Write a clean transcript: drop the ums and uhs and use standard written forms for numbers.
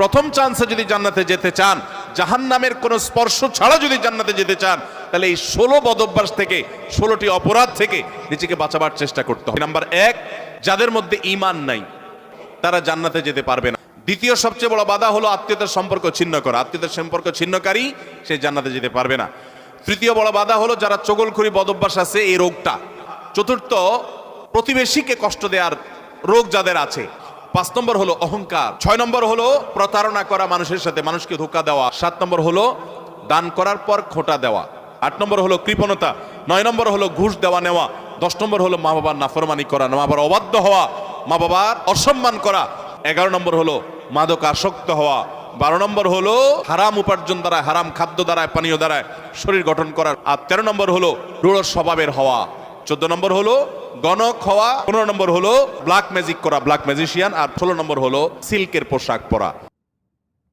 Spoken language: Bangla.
প্রথম চান্সে যদি জান্নাতে যেতে চান, জাহান্নামের কোনো স্পর্শ ছাড়া যদি জান্নাতে যেতে চান, তাহলে এই 16 বদঅভ্যাস থেকে, 16টি অপরাধ থেকে নিজেকে বাঁচাবার চেষ্টা করতে হবে। নাম্বার 1, যাদের মধ্যে ঈমান নাই তারা জান্নাতে যেতে পারবে না। দ্বিতীয় সবচেয়ে বড় বাধা হলো আত্মীয়তার সম্পর্ক ছিন্ন করা। আত্মীয়তার সম্পর্ক ছিন্নকারী সে জান্নাতে যেতে পারবে না। তৃতীয় বড় বাধা হলো যারা চগলখড়ি বদঅভ্যাস আছে, এই রোগটা। চতুর্থ, প্রতিবেশীকে কষ্ট দেওয়ার রোগ যাদের আছে। 5 নম্বর হলো অহংকার। 6 নম্বর হলো প্রতারণা করা, মানুষের সাথে মানুষকে ধোঁকা দেওয়া। 7 নম্বর হলো দান করার পর খোঁটা দেওয়া। 8 নম্বর হলো কৃপণতা। 9 নম্বর হলো ঘুষ দেওয়া নেওয়া। 10 নম্বর হলো মা বাবার নাফরমানি করা, মা বাবার অবাধ্য হওয়া, মা বাবার অসম্মান করা। 11 নম্বর হলো মাদক আসক্ত হওয়া। 12 নম্বর হলো হারাম উপার্জন দ্বারা, হারাম খাদ্য দ্বারা, পানীয় দ্বারা শরীর গঠন করা। আর 13 নম্বর হলো রূঢ় স্বভাবের হওয়া। 14 নম্বর হলো গণক হওয়া। 15 নম্বর হলো ব্ল্যাক ম্যাজিক করা, ব্ল্যাক ম্যাজিশিয়ান। আর 16 নম্বর হলো সিল্কের পোশাক পরা।